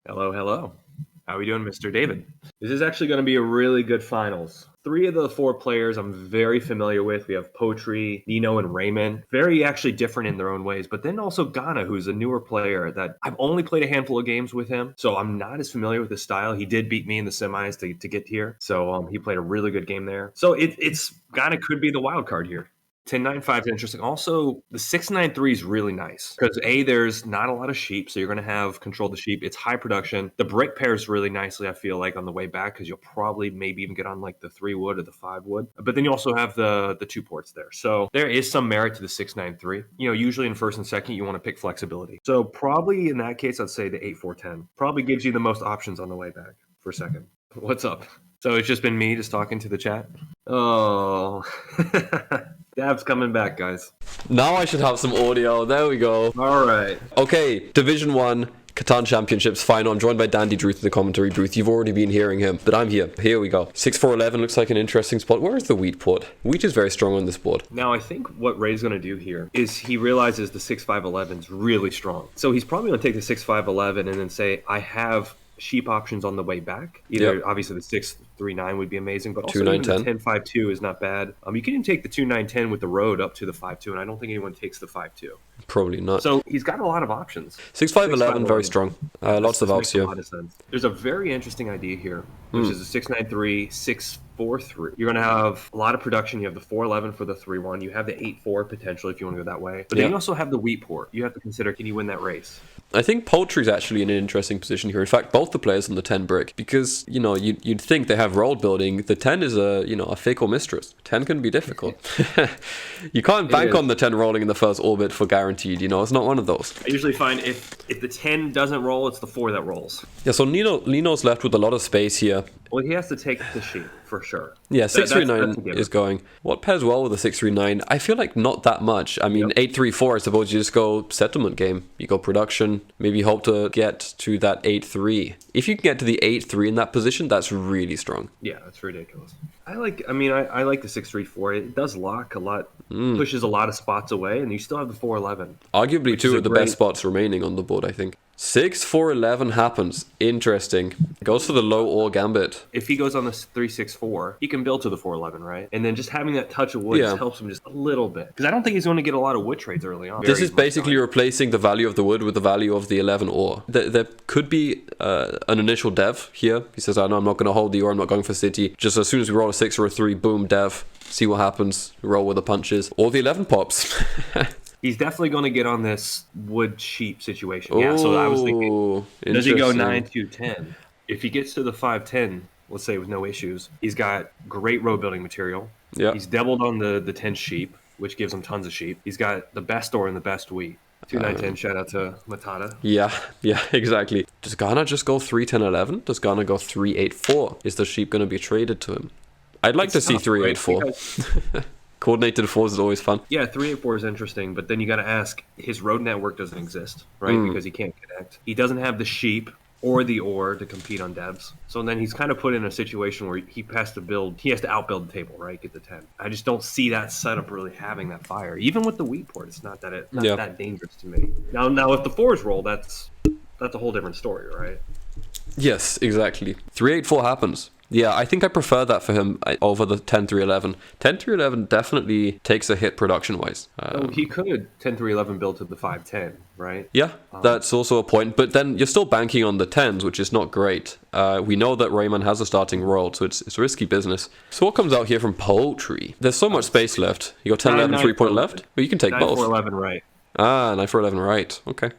Hello, hello. How are we doing, Mr. David? This is actually going to be a really good finals. Three of the four players I'm very familiar with. We have Potri, Nino, and Raymond. Very actually different in their own ways. But then also Ghana, who's a newer player that I've only played a handful of games with him. So I'm not as familiar with his style. He did beat me in the semis to get here. So he played a really good game there. So it's Ghana could be the wild card here. 10.95 is interesting. Also, the 6.93 is really nice because there's not a lot of sheep, so you're going to have control of the sheep. It's high production. The brick pairs really nicely, I feel like, on the way back because you'll probably maybe even get on like the 3 wood or the 5 wood. But then you also have the 2 ports there. So there is some merit to the 6.93. Usually in first and second, you want to pick flexibility. So probably in that case, I'd say the 8.410 probably gives you the most options on the way back for second. What's up? So it's just been me just talking to the chat. Oh. Dav's coming back, guys. Now I should have some audio. There we go. All right. Okay, Division 1, Catan Championships final. I'm joined by Dandy Druth in the commentary booth. You've already been hearing him, but I'm here. Here we go. 6-4-11 looks like an interesting spot. Where is the wheat port? Wheat is very strong on this board. Now, I think what Ray's going to do here is he realizes the 6-5-11 is really strong. So he's probably going to take the 6-5-11 and then say, I have sheep options on the way back. Either obviously the 6-3-9 would be amazing, but also even the 10-5-2 is not bad. You can even take the 2-9-10 with the road up to the 5-2, and I don't think anyone takes the 5-2. Probably not. So he's got a lot of options. 6-5-11, very strong. Lots of outs here. There's a very interesting idea here, which is a 6-9-3, 6-4-3. You're going to have a lot of production. You have the 4-11 for the 3-1. You have the 8-4 potentially if you want to go that way. But then you also have the wheat port. You have to consider, can you win that race? I think Poultry's actually in an interesting position here. In fact, both the players on the 10 brick, because you'd think they have roll building. The 10 is a fickle mistress. 10 can be difficult. You can't bank on the 10 rolling in the first orbit for guaranteed. It's not one of those. I usually find if the 10 doesn't roll, it's the 4 that rolls. Yeah. So Nino's left with a lot of space here. Well, he has to take the sheep for sure. Yeah, 6-3-9 is going. What pairs well with a 6-3-9? I feel like not that much. I mean, 8-3-4, I suppose you just go settlement game. You go production, maybe hope to get to that 8-3. If you can get to the 8-3 in that position, that's really strong. Yeah, that's ridiculous. I like the 6-3-4. It does lock a lot, pushes a lot of spots away, and you still have the 4-11. Arguably two of the best spots remaining on the board, I think. 6-4-11 happens. Interesting. Goes for the low ore gambit. If he goes on the 3-6-4, he can build to the 4-11, right? And then just having that touch of wood just helps him just a little bit. Because I don't think he's going to get a lot of wood trades early on. This is basically replacing the value of the wood with the value of the 11 ore. There could be an initial dev here. He says, I'm not going to hold the ore, I'm not going for city. Just as soon as we roll a 6 or a 3, boom, dev. See what happens. Roll with the punches. Or the 11 pops. He's definitely going to get on this wood sheep situation. Yeah, so I was thinking, does he go 9-2-10? If he gets to the 5-10, let's say with no issues, he's got great road building material. Yeah. He's doubled on the 10 sheep, which gives him tons of sheep. He's got the best ore and the best wheat. 2-9-10, shout out to Matata. Yeah, exactly. Does Ghana just go 3-10-11? Does Ghana go 3-8-4? Is the sheep going to be traded to him? I'd like to see 3-8-4. Coordinated 4s is always fun. Yeah, 3-8-4 is interesting, but then you got to ask, his road network doesn't exist, right? Because he can't connect. He doesn't have the sheep or the ore to compete on devs. So then he's kind of put in a situation where he has to outbuild the table, right? Get the 10. I just don't see that setup really having that fire. Even with the wheat port, it's not that dangerous to me. Now if the 4s roll, that's a whole different story, right? Yes, exactly. 3-8-4 happens. Yeah, I think I prefer that for him over the 10-3-11. 10-3-11 definitely takes a hit production-wise. He could 10-3-11 build to the 5-10, right? Yeah, that's also a point. But then you're still banking on the 10s, which is not great. We know that Rayman has a starting role, so it's risky business. So what comes out here from Poultry? There's so much space left. You got 10-11 3-point left? Well, you can take both. 9-4-11 right. 9-4-11 right. Okay.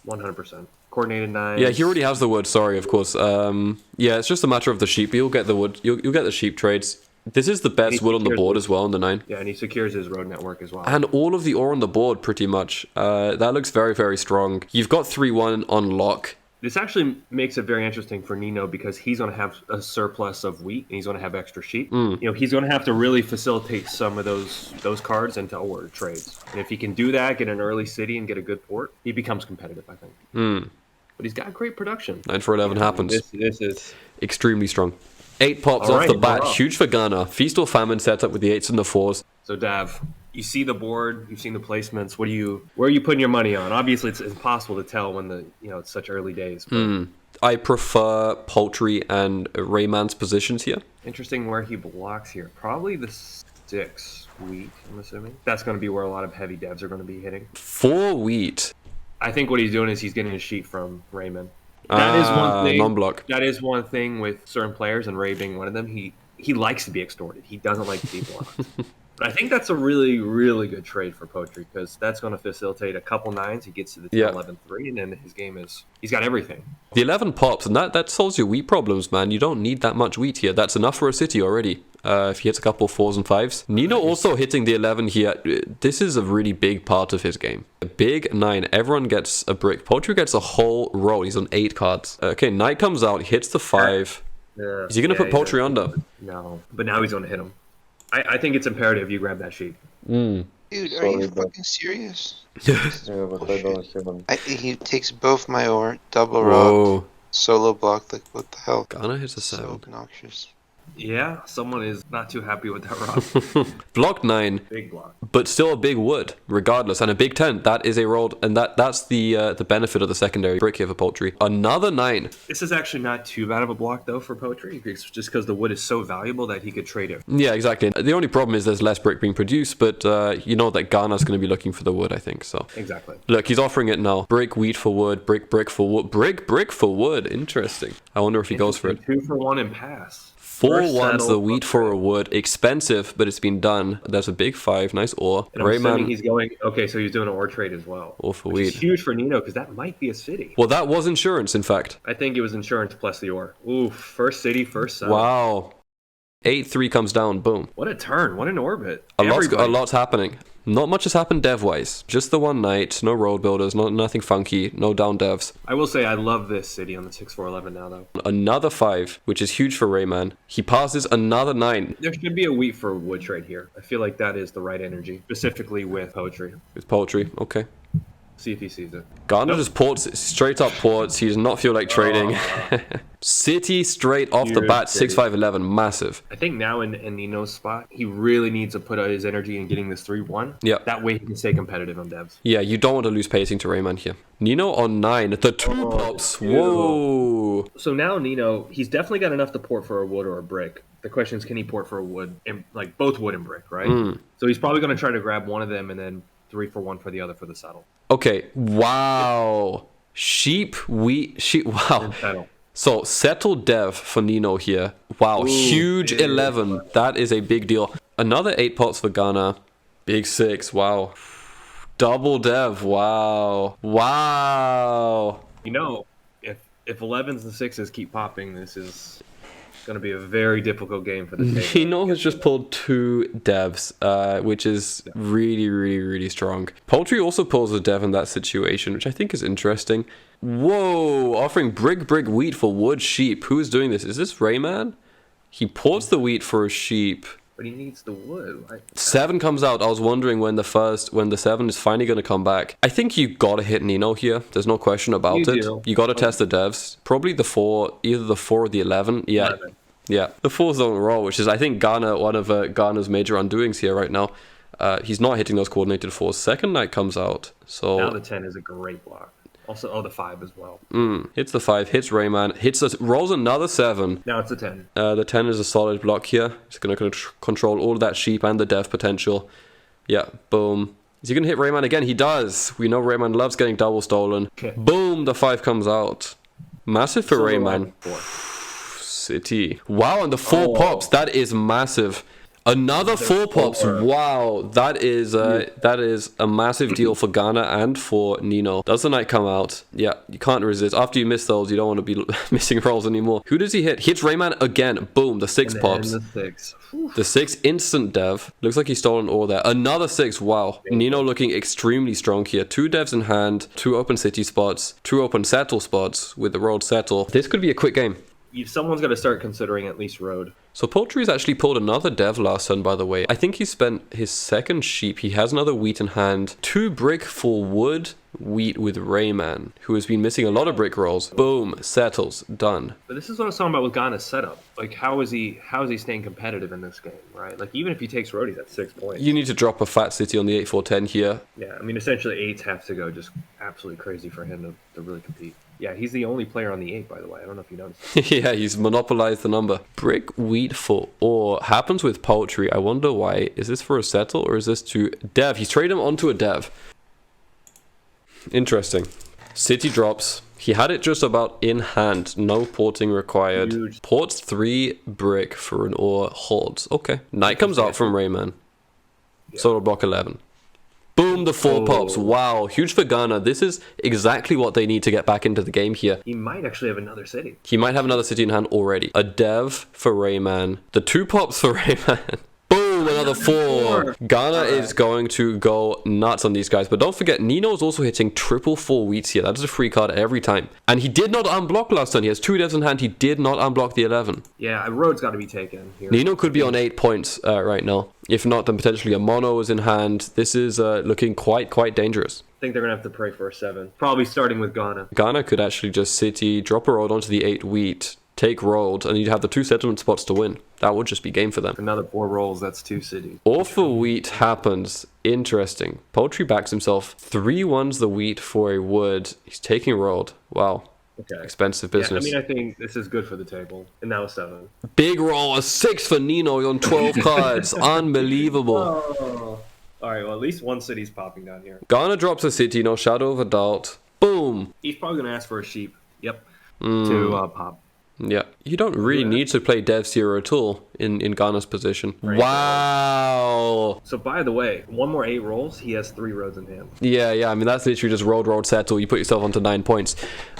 100%. Coordinated 9. Yeah, he already has the wood. Sorry, of course. Yeah, it's just a matter of the sheep. You'll get the wood. You'll get the sheep trades. This is the best wood on the board as well on the 9. Yeah, and he secures his road network as well. And all of the ore on the board, pretty much. That looks very, very strong. You've got 3-1 on lock. This actually makes it very interesting for Nino because he's going to have a surplus of wheat and he's going to have extra sheep. He's going to have to really facilitate some of those cards into ore trades. And if he can do that, get an early city and get a good port, he becomes competitive, I think. But he's got great production. 9-4-11 happens. This is extremely strong. 8 pops off the bat. Huge for Ghana. Feast or famine setup with the 8s and the 4s. So Dav, you see the board, you've seen the placements. Where are you putting your money on? Obviously, it's impossible to tell when it's such early days. But I prefer Poultry and Rayman's positions here. Interesting where he blocks here. Probably the 6 wheat, I'm assuming. That's going to be where a lot of heavy devs are going to be hitting. 4 wheat. I think what he's doing is he's getting a sheep from Raymond. That is one thing. Non-block. That is one thing with certain players, and Ray being one of them. He likes to be extorted. He doesn't like to be blocked. But I think that's a really, really good trade for Poetry because that's going to facilitate a couple 9s. He gets to the 10, 11, 3, and then his game is he's got everything. The 11 pops, and that solves your wheat problems, man. You don't need that much wheat here. That's enough for a city already. If he hits a couple 4s and 5s. Nino also hitting the 11 here. This is a really big part of his game. A big 9. Everyone gets a brick. Poetry gets a whole roll. He's on 8 cards. Okay, Knight comes out, hits the 5. Is he going to put Poetry under? No, but now he's going to hit him. I think it's imperative you grab that sheep. Dude, are you fucking serious? He takes both my ore, double rock, solo block. Like, what the hell? Ghana hits a 7. So obnoxious. Yeah, someone is not too happy with that rock. Block 9. Big block. But still a big wood, regardless. And a big 10. That is a rolled, and that's the benefit of the secondary brick here for Poultry. Another 9. This is actually not too bad of a block, though, for Poetry, just because the wood is so valuable that he could trade it. Yeah, exactly. The only problem is there's less brick being produced, but you know that Ghana's going to be looking for the wood, I think. So exactly. Look, he's offering it now. Brick, wheat for wood. Brick for wood. Brick for wood. Interesting. I wonder if he goes for it. 2 for 1 and pass. 4 ones, the wheat for a wood. Expensive, but it's been done. There's a big 5. Nice ore. And I'm assuming he's going... Okay, so he's doing an ore trade as well. Ore for wheat. wheat. It's huge for Nino, because that might be a city. Well, that was insurance, in fact. I think it was insurance plus the ore. Ooh, first city, first settle. Wow. 8-3 comes down. Boom. What a turn. What an orbit. A lot's happening. Not much has happened dev-wise. Just the one knight, no road builders, nothing funky, no down devs. I will say I love this city on the 6-4-11 now, though. Another 5, which is huge for Rayman. He passes another 9. There should be a wheat for wood trade here. I feel like that is the right energy, specifically with Poetry. With Poetry, okay. See if he sees it. Ghana just ports, straight up ports. He does not feel like trading. City straight off the bat, 6-5-11, massive. I think now in Nino's spot, he really needs to put out his energy in getting this 3-1. Yeah. That way he can stay competitive on devs. Yeah, you don't want to lose pacing to Rayman here. Nino on 9, the 2 pops. Whoa. So now Nino, he's definitely got enough to port for a wood or a brick. The question is, can he port for a wood, and like both wood and brick, right? So he's probably going to try to grab one of them and then 3 for 1 for the other for the saddle. Okay, wow. Sheep, wow. So, settled dev for Nino here. Wow, ooh, huge 11. That is a big deal. Another 8 pots for Ghana. Big 6, wow. Double dev, wow. Wow. You know, if 11s and 6s keep popping, this is going to be a very difficult game for the table. Nino has just pulled 2 devs, which is really, really, really strong. Poultry also pulls a dev in that situation, which I think is interesting. Whoa, offering brick, wheat for wood, sheep. Who is doing this? Is this Rayman? He ports the wheat for a sheep. But he needs the wood. 7 comes out. I was wondering when the 7 is finally going to come back. I think you got to hit Nino here. There's no question about it. You got to test the devs. Probably the 4, either the 4 or the 11. Yeah. 11. Yeah. The 4s don't roll, which is, I think, one of Ghana's major undoings here right now. He's not hitting those coordinated 4s. Second night comes out. So now the 10 is a great block. Also, the 5 as well. Hits the 5, hits Rayman, rolls another 7. Now it's a 10. The 10 is a solid block here. He's going to control all of that sheep and the dev potential. Yeah, boom. Is he going to hit Rayman again? He does. We know Rayman loves getting double stolen. Boom, the 5 comes out. Massive for Rayman. City. Wow, and the 4 pops. That is massive. Another 4 pops. Wow, that is a massive deal for Ghana and for Nino. Does the knight come out? Yeah, you can't resist. After you miss those, you don't want to be missing rolls anymore. Who does he hit? Hits Rayman again. Boom, the 6 pops. The 6 instant dev. Looks like he's stolen all there. Another 6. Wow. Nino looking extremely strong here. 2 devs in hand, 2 open city spots, 2 open settle spots with the road settle. This could be a quick game. Someone's got to start considering at least road. So Poultry's actually pulled another dev last turn, by the way. I think he spent his second sheep. He has another wheat in hand. 2 brick for wood, wheat with Rayman, who has been missing a lot of brick rolls. Boom, settles, done. But this is what I was talking about with Ghana's setup. Like, how is he staying competitive in this game, right? Like, even if he takes road, he's at 6 points. You need to drop a fat city on the 8-4-10 here. Yeah, I mean, essentially 8s have to go just absolutely crazy for him to really compete. Yeah, he's the only player on the 8, by the way. I don't know if you noticed. Yeah, he's monopolized the number. Brick, wheat for ore happens with poultry. I wonder why. Is this for a settle or is this to dev? He's traded him onto a dev. Interesting. City drops. He had it just about in hand. No porting required. Huge. Ports 3 brick for an ore. Holds. Okay. Knight comes out from Rayman. Yeah. Solo block 11. Boom, the 4 pops. Wow, huge for Ghana. This is exactly what they need to get back into the game here. He might actually have another city. He might have another city in hand already. A dev for Rayman. The 2 pops for Rayman. Boom, another 4. Ghana is going to go nuts on these guys. But don't forget, Nino's also hitting triple 4 wheats here. That is a free card every time. And he did not unblock last turn. He has 2 devs in hand. He did not unblock the 11. Yeah, a road's got to be taken here. Nino could be on 8 points right now. If not, then potentially a mono is in hand. This is looking quite dangerous. I think they're going to have to pray for a 7. Probably starting with Ghana. Ghana could actually just city, drop a road onto the 8 wheat, take road, and you'd have the 2 settlement spots to win. That would just be game for them. Another 4 rolls, that's 2 cities. Ore for wheat happens. Interesting. Poultry backs himself. 3-1's the wheat for a wood. He's taking road. Wow. Okay. Expensive business. Yeah, I think this is good for the table. And now a 7. Big roll, a 6 for Nino on 12 cards. Unbelievable. Oh. All right, well, at least one city's popping down here. Ghana drops a city, no shadow of a doubt. Boom. He's probably going to ask for a sheep. Yep. To pop. Yeah, you don't really need to play Dev Zero at all in Ghana's position. Right. Wow. So by the way, one more 8 rolls, he has 3 roads in hand. Yeah, I mean, that's literally just road, settle. You put yourself onto 9 points.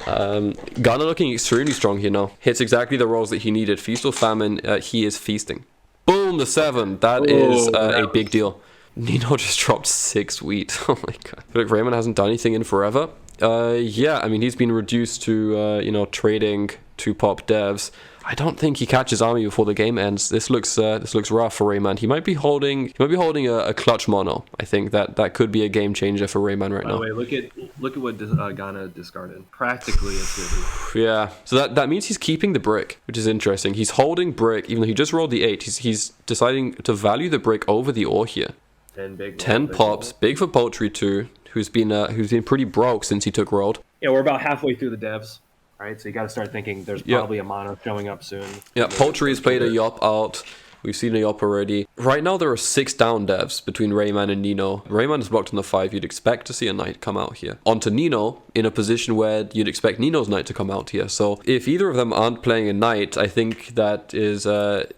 Ghana looking extremely strong here now. Hits exactly the rolls that he needed. Feast or famine, he is feasting. Boom, the 7. That is a big deal. Nino just dropped 6 wheat. Oh my god. I feel like Raymond hasn't done anything in forever. Yeah, I mean, he's been reduced to, trading 2 pop devs. I don't think he catches army before the game ends. This looks rough for Rayman. He might be holding a clutch mono. I think that could be a game changer for Rayman right now. By the way, look at what Ghana discarded. Practically a city. Yeah. So that means he's keeping the brick, which is interesting. He's holding brick, even though he just rolled the 8. He's deciding to value the brick over the ore here. 10 pops, big for poultry too. Who's been pretty broke since he took rolled. Yeah, we're about halfway through the devs. All right, so you got to start thinking there's probably a mono showing up soon. Yeah, poultry has played a Yop out. We've seen a Yop already. Right now there are 6 down devs between Rayman and Nino. Rayman is blocked on the 5. You'd expect to see a knight come out here. Onto Nino in a position where you'd expect Nino's knight to come out here. So if either of them aren't playing a knight, I think that is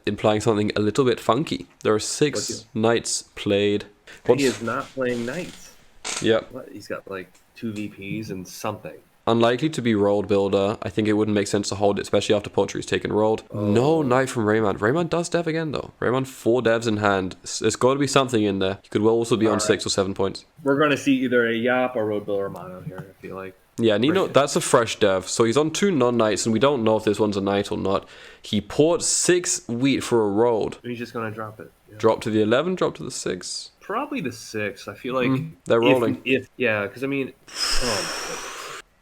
implying something a little bit funky. There are 6 knights played. He is not playing knights. Yep. What? He's got like 2 VPs and something. Unlikely to be rolled builder. I think it wouldn't make sense to hold it, especially after Poultry's taken rolled. No knight from Rayman. Rayman does dev again, though. Rayman 4 devs in hand. There's got to be something in there. He could well also be on 6 or 7 points. We're going to see either a Yop or road builder or mono here, I feel like. Yeah, Nino, that's a fresh dev. So he's on 2 non-knights, and we don't know if this one's a knight or not. He ports 6 wheat for a road. He's just going to drop it. Yeah. Drop to the 11, drop to the 6. Probably the 6. I feel like... They're rolling. Yeah, because I mean...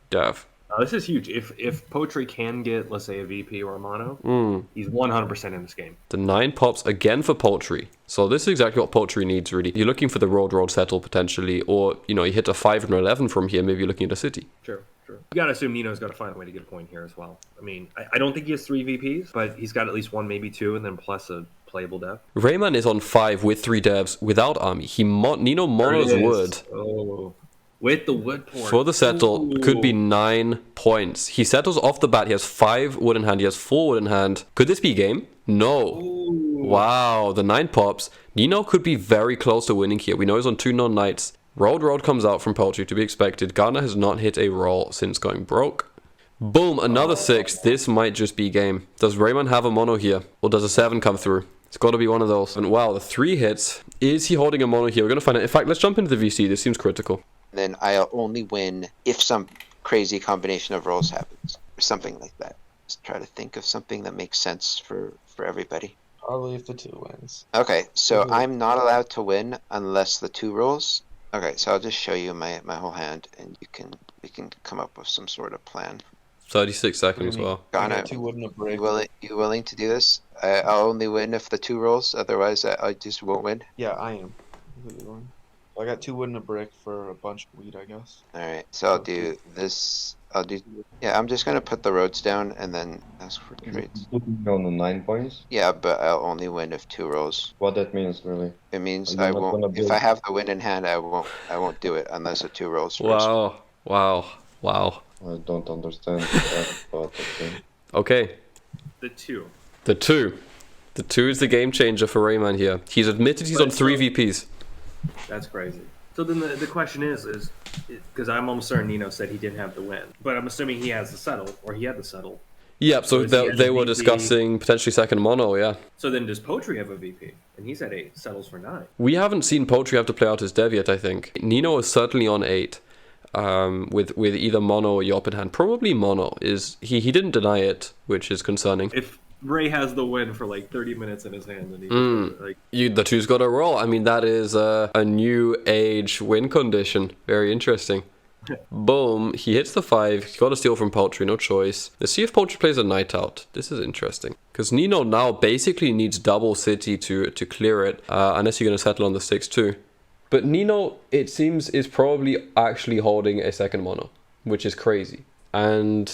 Dev. This is huge. If Poetry can get, let's say, a VP or a mono, he's 100% in this game. The 9 pops again for Poultry. So this is exactly what Poultry needs, really. You're looking for the road settle, potentially. Or, you hit a 5 and an 11 from here. Maybe you're looking at a city. True. You got to assume Nino's got to find a way to get a point here as well. I mean, I don't think he has 3 VPs, but he's got at least 1, maybe 2, and then plus a playable dev. Rayman is on 5 with 3 devs without army. Nino monos wood. Oh. With the wood port. For the settle, could be 9 points. He settles off the bat. He has 5 wood in hand. He has 4 wood in hand. Could this be game? No. Ooh. Wow, the 9 pops. Nino could be very close to winning here. We know he's on 2 non-knights. Road comes out from Poultry, to be expected. Ghana has not hit a roll since going broke. Boom, another 6. This might just be game. Does Rayman have a mono here? Or does a 7 come through? It's got to be one of those. And wow, the 3 hits. Is he holding a mono here? We're going to find out. In fact, let's jump into the VC. This seems critical. Then I'll only win if some crazy combination of rolls happens, or something like that. Just try to think of something that makes sense for everybody. Probably if the 2 wins. Okay, so I'm not allowed to win unless the 2 rolls. Okay, so I'll just show you my whole hand, and we can come up with some sort of plan. 36 seconds. Well. Ghana, 2 wood and a brick. You willing to do this? I'll only win if the 2 rolls. Otherwise, I just won't win. Yeah, I am. I got 2 wood and a brick for a bunch of wheat, I guess. All right, so I'll do this. Yeah, I'm just gonna put the roads down and then ask for trades. Putting on the 9 points. Yeah, but I'll only win if 2 rolls. What that means, really? It means You're I not won't. gonna If build- I have the win in hand, I won't do it unless a 2 rolls first. Wow. Wow. Wow. I don't understand that, but okay. Okay. The 2. The 2. The 2 is the game changer for Rayman here. He's admitted he's on 3 VPs. That's crazy. So then the question is because I'm almost certain Nino said he didn't have the win, but I'm assuming he has the settle, or he had the settle. Yep, so So is he they at were VP? discussing potentially second mono, yeah. So then does Potri have a VP? And he's at 8, settles for 9. We haven't seen Poetry have to play out his dev yet, I think. Nino is certainly on 8. With either mono or Yop in hand. Probably mono. He didn't deny it, which is concerning. If Ray has the win for like 30 minutes in his hand, then he like The 2's got to roll. I mean, that is a new age win condition. Very interesting. Boom. He hits the 5. He's got to steal from Poultry. No choice. Let's see if Poultry plays a night out. This is interesting. Because Nino now basically needs double city to clear it. Unless you're going to settle on the 6-2. But Nino, it seems, is probably actually holding a second mono. Which is crazy. And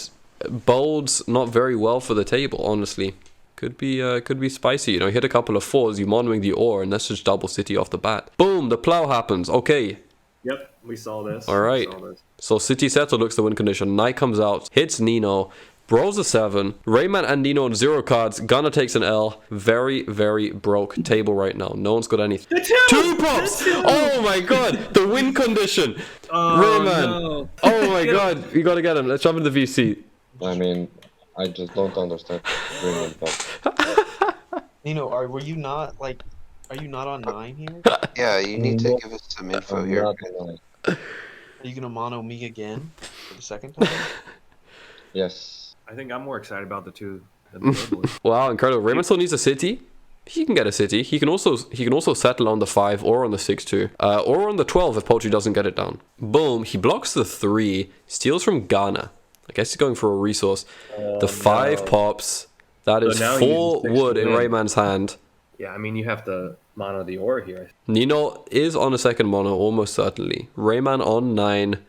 bodes not very well for the table, honestly. Could be spicy. You know, hit a couple of 4s, you monoing the ore, and that's just double city off the bat. Boom, the plow happens. Okay. Yep, we saw this. All right. We saw this. So city settle looks the win condition. Knight comes out, hits Nino, bros a 7. Rayman and Nino on 0 cards. Gunner takes an L. Very, very broke table right now. No one's got anything. The 2! 2 pops! Oh my god! The win condition! Oh, Rayman! no. Oh my god! You gotta get him. Let's jump into the VC. I mean, I just don't understand. Brilliant, but Were you not are you not on 9 here? Yeah, you need to give us some info I'm here. not gonna- Are you gonna mono me again for the second time? Yes. I think I'm more excited about the 2 than the third one. Wow, incredible. Rayman still needs a city. He can get a city. He can also settle on the 5 or on the 6-2. Or on the 12 if Poultry doesn't get it down. Boom. He blocks the 3. Steals from Ghana. I guess he's going for a resource. The 5 pops. That is now he 4 uses 6 wood to in win. Rayman's hand. Yeah, I mean, you have to mono the ore here. Nino is on a second mono, almost certainly. Rayman on 9.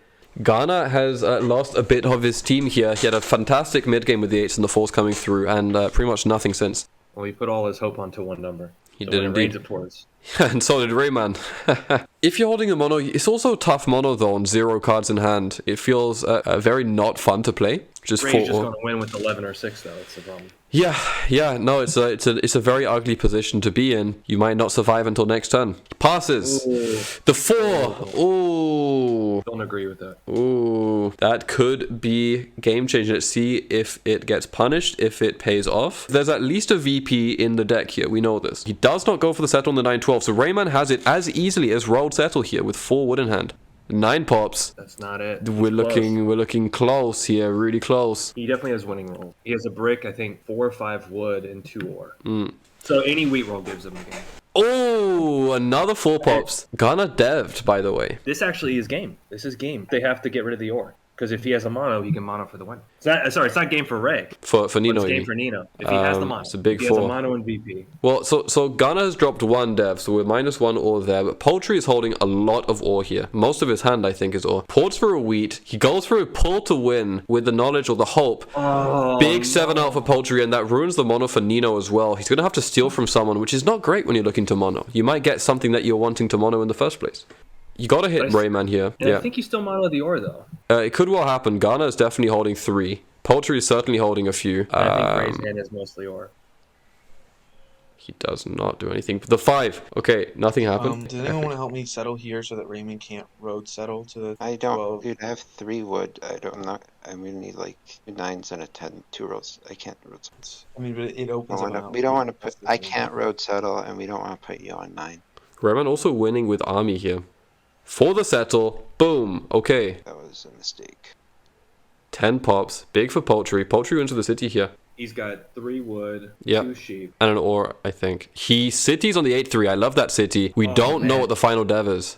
Ghana has lost a bit of his team here. He had a fantastic mid game with the 8s and the 4s coming through, and pretty much nothing since. Well, he put all his hope onto one number. He So did when it indeed. rains, it pours. And so did Rayman. If you're holding a mono, it's also tough mono though on 0 cards in hand. It feels very not fun to play. Just Ray's just going to win with 11 or 6, though. That's the problem. Yeah, no, it's a very ugly position to be in. You might not survive until next turn. Passes. Ooh. The 4. Ooh. Don't agree with that. Ooh. That could be game changing. Let's see if it gets punished, if it pays off. There's at least a VP in the deck here. We know this. He does not go for the settle on the 9-12, so Rayman has it as easily as rolled settle here with 4 wood in hand. 9 pops. That's not it. We're Close. looking close here, really close. He definitely has winning roll. He has a brick, I think, 4 or 5 wood and 2 ore. So any wheat roll gives him a game. Oh, another 4 pops. Ghana dev'd, by the way. This actually is game. This is game. They have to get rid of the ore. Because if he has a mono, he can mono for the win. It's not game for Ray. For But Nino, it's you game mean. for Nino. If he has the mono. it's a big if he has 4. a mono and VP. Well, so Ghana has dropped 1 dev, so we're -1 ore there. But Poultry is holding a lot of ore here. Most of his hand, I think, is ore. Ports for a wheat. He goes for a pull to win with the knowledge or the hope. Big 7 out for Poultry, and that ruins the mono for Nino as well. He's going to have to steal from someone, which is not great when you're looking to mono. You might get something that you're wanting to mono in the first place. You got to hit Rayman here. And Yeah. I think you still mono the ore, though. It could well happen. Ghana is definitely holding 3. Poultry is certainly holding a few. I think Ray's hand is mostly ore. He does not do anything. The 5. Okay, nothing happened. Does anyone want to help me settle here so that Raymond can't road settle to the I don't, 12? dude. I have 3 wood. I'm gonna need like 9s and a 10, 2 rolls. I can't road settle. I mean, but it opens it up. We don't want to put. That's the I thing. can't road settle, and we don't want to put you on 9. Rayman also winning with army here. For the settle. Boom. Okay. That was a mistake. 10 pops. Big for Poultry. Poultry wins with the city here. He's got 3 wood, Yep. 2 sheep. And an ore, I think. He cities on the 8-3. I love that city. We don't know man. what the final dev is.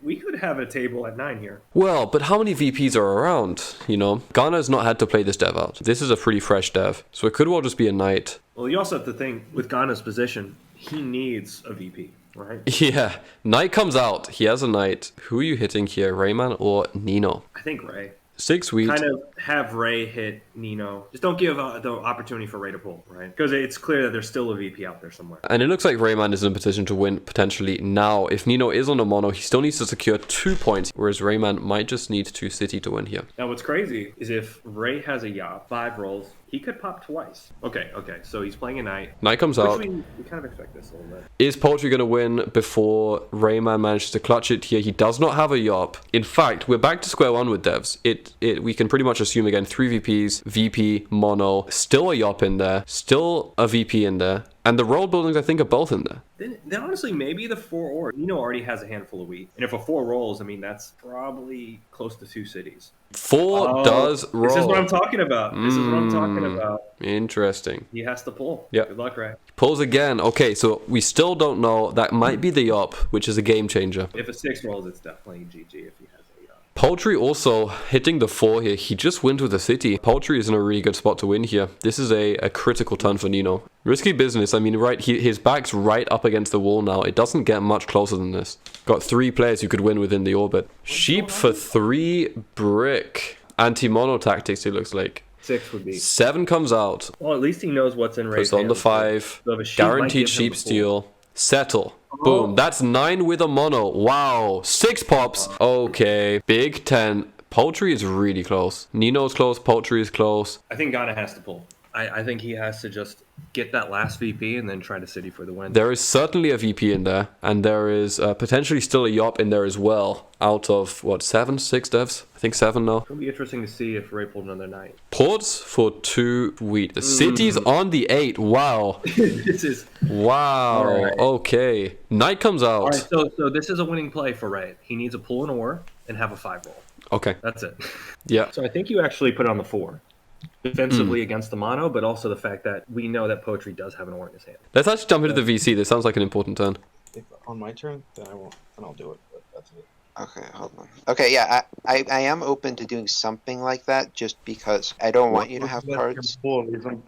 We could have a table at 9 here. Well, but how many VPs are around? You know, Ghana's not had to play this dev out. This is a pretty fresh dev. So it could well just be a knight. Well, you also have to think, with Ghana's position, he needs a VP. right? Yeah, Knight comes out. He has a Knight. Who are you hitting here, Rayman or Nino? I think Ray. 6 wheat. Kind of have Ray hit Nino. Just don't give the opportunity for Ray to pull, right? Because it's clear that there's still a VP out there somewhere. And it looks like Rayman is in a position to win potentially now. If Nino is on a mono, he still needs to secure 2 points, whereas Rayman might just need 2 city to win here. Now, what's crazy is if Ray has a Yop, 5 rolls, he could pop twice. Okay, so he's playing a Knight. Knight comes out. We kind of expect this a little bit. Is Poultry going to win before Rayman manages to clutch it here? He does not have a Yop. In fact, we're back to square one with devs. We can pretty much assume again 3 VPs, VP, mono, still a Yop in there, still a VP in there, and the roll buildings I think are both in there. Then honestly, maybe the 4 or Nino already has a handful of wheat. And if a 4 rolls, I mean, that's probably close to 2 cities. 4 does roll. This is what I'm talking about. Interesting. He has to pull. Yep. Good luck, Ray. Pulls again. Okay, so we still don't know. That might be the Yop, which is a game changer. If a 6 rolls, it's definitely GG if he has a Yop. Poultry also hitting the 4 here. He just wins with the city. Poultry is in a really good spot to win here. This is a critical turn for Nino. Risky business. I mean, right, his back's right up against the wall now. It doesn't get much closer than this. Got 3 players who could win within the orbit. Sheep for 3 brick. Anti-mono tactics, it looks like. 6 would be. 7 comes out. Well, at least he knows what's in Ray's Puts on the hands. 5. So if a sheep Guaranteed might give him sheep the steal. Settle. Boom. That's 9 with a mono. Wow. 6 pops. Okay. Big 10. Poultry is really close. Nino's close. Poultry is close. I think Ghana has to pull. I think he has to just get that last VP and then try to city for the win. There is certainly a VP in there, and there is potentially still a Yop in there as well. Out of, what, 7, 6 devs? I think 7 now. It'll be interesting to see if Ray pulled another Knight. Ports for 2 wheat. The city's on the 8. Wow. This is... Wow. Right. Okay. Knight comes out. All right, so this is a winning play for Ray. He needs a pull an ore and have a 5 roll. Okay. That's it. Yeah. So I think you actually put it on the 4. Defensively against the mono, but also the fact that we know that Poetry does have an ore in his hand. Let's actually jump into the VC. This sounds like an important turn. If on my turn, then I won't. Then I'll do it. But that's it. Okay, hold on. Okay, yeah, I am open to doing something like that just because I don't want you to have cards.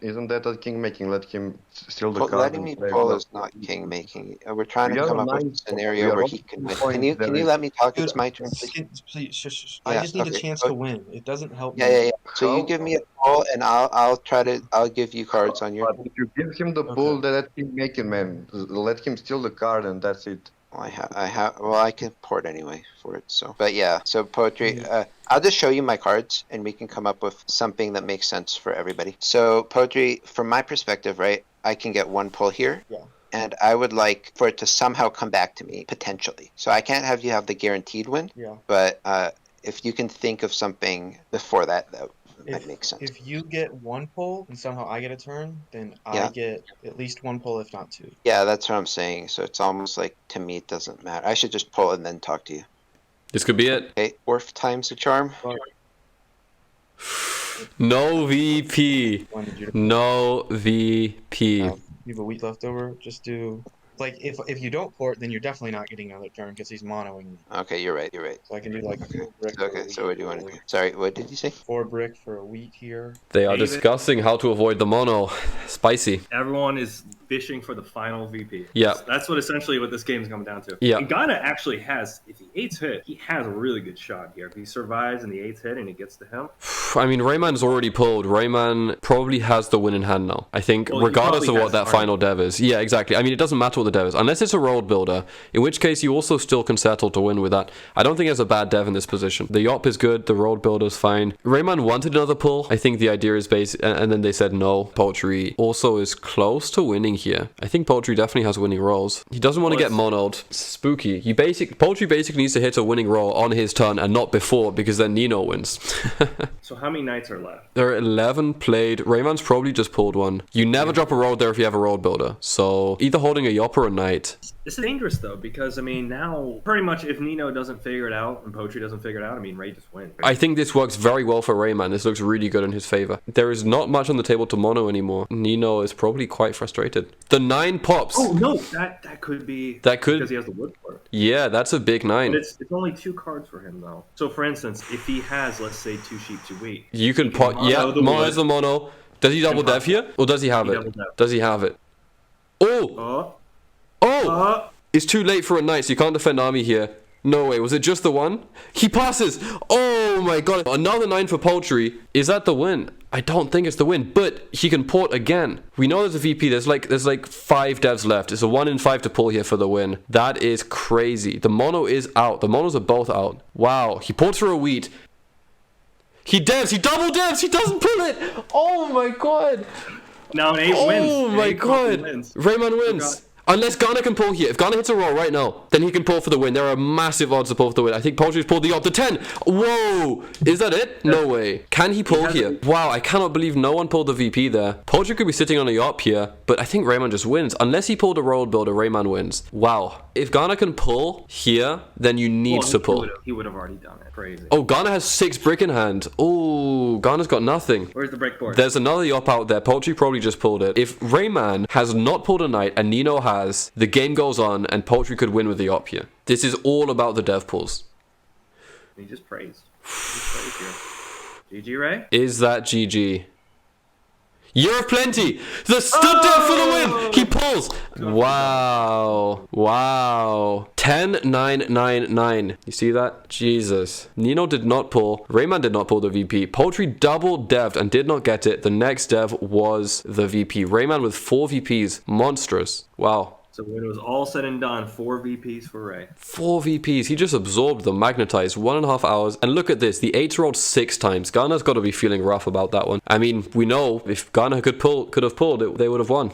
Isn't that a king making? Let him steal the But card. letting me pull is not king making. We're trying to come up with a scenario where he can win. Can you let me talk? It's my turn, please. Please, shush. Yeah, I just need a okay. chance to win. It doesn't help me. Yeah. So you give me a pull, and I'll give you cards on your. But if you give him the bull, then let him make it, man. Let him steal the card, and that's it. Well, I can port anyway for it. So, but yeah. So Poetry. I'll just show you my cards, and we can come up with something that makes sense for everybody. So Poetry, from my perspective, right? I can get 1 pull here. Yeah. And I would like for it to somehow come back to me, potentially. So I can't have you have the guaranteed win. Yeah. But if you can think of something before that might make sense. If you get 1 pull and somehow I get a turn, then Yeah. I get at least 1 pull, if not 2. Yeah, that's what I'm saying. So it's almost like, to me, it doesn't matter. I should just pull and then talk to you. This could be it. Okay, Orf times the charm. No VP. Wanted you to No VP. you have a wheat left over. Just do like if you don't port, then you're definitely not getting another turn because he's monoing me. Okay, you're right. So I can do like 4 brick. for a Okay, so wheat what do you for want a to do? wheat. Sorry, what did you say? 4 brick for a wheat here. They are David. discussing how to avoid the mono. Spicy. Everyone is fishing for the final VP. Yeah. That's what essentially what this game's coming down to. Yeah. And Ghana actually has, if the 8's hit, he has a really good shot here. If he survives and the 8's hit and it gets to him. I mean, Rayman's already pulled. Rayman probably has the win in hand now. I think, Well, he regardless of probably what has that the final dev is. Yeah, exactly. I mean, it doesn't matter what the dev is. Unless it's a road builder, in which case you also still can settle to win with that. I don't think there's a bad dev in this position. The Yop is good. The road builder's fine. Rayman wanted another pull. I think the idea is basic, and then they said no. Poetry also is close to winning here. I think Poetry definitely has winning rolls. He doesn't want to get monoed. Spooky. Poetry basically needs to hit a winning roll on his turn and not before, because then Nino wins. So how many Knights are left? There are 11 played. Rayman's probably just pulled one. You never drop a road there if you have a road builder. So either holding a Yop or a Knight. This is dangerous though, because I mean now pretty much if Nino doesn't figure it out and Poetry doesn't figure it out, I mean Ray just wins. I think this works very well for Rayman. This looks really good in his favor. There is not much on the table to mono anymore. Nino is probably quite frustrated. The 9 pops. Oh no, that could be because he has the wood for it. Yeah, that's a big 9. But it's only 2 cards for him though. So for instance, if he has, let's say 2 sheep, 2 wheat. You can pot. Yeah, mono the mono wood. is the mono. Does he double dev here? Or does he have He it? double dev. Does he have it? Oh! Oh, Oh! It's too late for a knight, so you can't defend army here. No way. Was it just the one? He passes. Oh my god. Another 9 for poultry. Is that the win? I don't think it's the win, but he can port again. We know there's a VP. There's like 5 devs left. It's a 1 in 5 to pull here for the win. That is crazy. The mono is out. The monos are both out. Wow. He ports for a wheat. He devs. He double devs. He doesn't pull it. Oh my god. Now an 8 wins. Oh my god. Rayman wins. Unless Ghana can pull here. If Ghana hits a roll right now, then he can pull for the win. There are massive odds to pull for the win. I think Poultry's pulled the op. The 10. Whoa. Is that it? No way. Can he pull here? Wow, I cannot believe no one pulled the VP there. Poultry could be sitting on a op here, but I think Rayman just wins. Unless he pulled a roll builder, Rayman wins. Wow. If Ghana can pull here, then you need to pull. He would have already done it. Crazy. Oh, Ghana has 6 brick in hand. Oh, Ghana's got nothing. Where's the break board? There's another op out there. Poultry probably just pulled it. If Rayman has not pulled a knight and Nino has, the game goes on and Poultry could win with the op here. This is all about the dev pulls. He just praised. Here. GG, Ray? Is that GG? Year of Plenty! The stood there for the win! He pulls! Wow. Wow. 10-9-9-9. You see that? Jesus. Nino did not pull. Rayman did not pull the VP. Poultry double dev'd and did not get it. The next dev was the VP. Rayman with 4 VPs. Monstrous. Wow. So when it was all said and done, 4 VPs for Ray. 4 VPs. He just absorbed them, magnetized 1.5 hours. And look at this. The 8s rolled 6 times. Ghana's got to be feeling rough about that one. I mean, we know if Ghana could have pulled it, they would have won.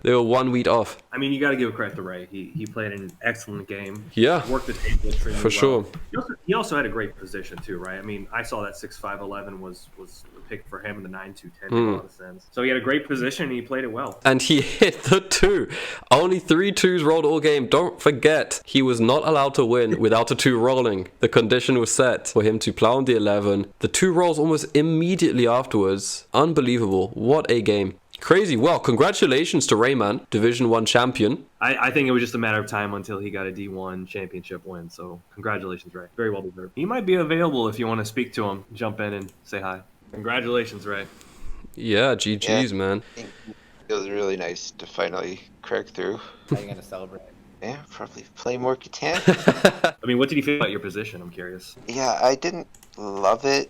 They were 1 wheat off. I mean, you got to give credit to Ray. He played an excellent game. Yeah. Worked the table extremely For sure. He also had a great position too, right? I mean, I saw that 6-5-11 was a pick for him, and the 9-2-10 made a lot of sense. So he had a great position, and he played it well. And he hit the 2. Only 3 2s rolled all game. Don't forget, he was not allowed to win without a 2 rolling. The condition was set for him to plow on the 11. The 2 rolls almost immediately afterwards. Unbelievable. What a game. Crazy. Well, congratulations to Rayman, Division 1 champion. I think it was just a matter of time until he got a D1 championship win. So congratulations, Ray. Very well deserved. He might be available if you want to speak to him. Jump in and say hi. Congratulations, Ray. Yeah, GG's, man. It was really nice to finally crack through. How are you going to celebrate? Yeah, probably play more Catan. I mean, what did you feel about your position? I'm curious. Yeah, I didn't love it.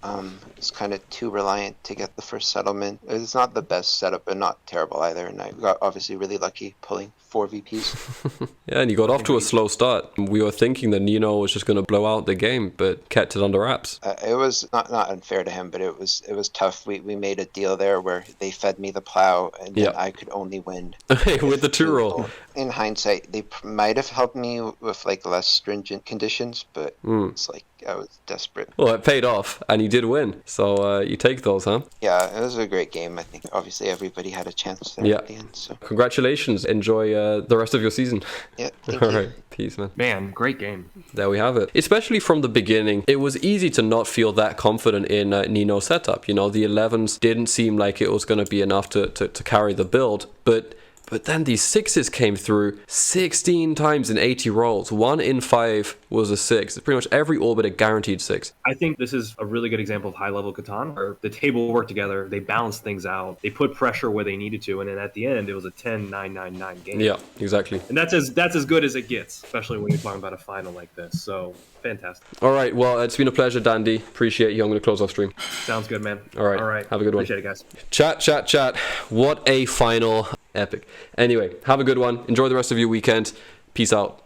It's kind of too reliant to get the first settlement. It's not the best setup, but not terrible either. And I got obviously really lucky pulling 4 VPs. Yeah, and you got off to a slow start. We were thinking that Nino was just going to blow out the game, but kept it under wraps. It was not unfair to him, but it was tough. We made a deal there where they fed me the plow, and then I could only win with the 2 roll. In hindsight, they might have helped me with like less stringent conditions, but it's like I was desperate. Well, it paid off, and you did win. So you take those, huh? Yeah, it was a great game. I think obviously everybody had a chance there at the end. So congratulations. Enjoy the rest of your season. Yeah, All right. Peace, man. Man, great game. There we have it. Especially from the beginning, it was easy to not feel that confident in Nino's setup. You know, the 11s didn't seem like it was going to be enough to carry the build, but then these 6s came through 16 times in 80 rolls. 1 in 5 was a 6. It's pretty much every orbit a guaranteed 6. I think this is a really good example of high-level Catan, where the table worked together, they balanced things out, they put pressure where they needed to, and then at the end, it was a 10-9-9-9 game. Yeah, exactly. And that's as good as it gets, especially when you're talking about a final like this. So, fantastic. All right, well, it's been a pleasure, Dandy. Appreciate you. I'm going to close off stream. Sounds good, man. All right. Have a good one. Appreciate it, guys. Chat. What a final. Epic. Anyway, have a good one. Enjoy the rest of your weekend. Peace out.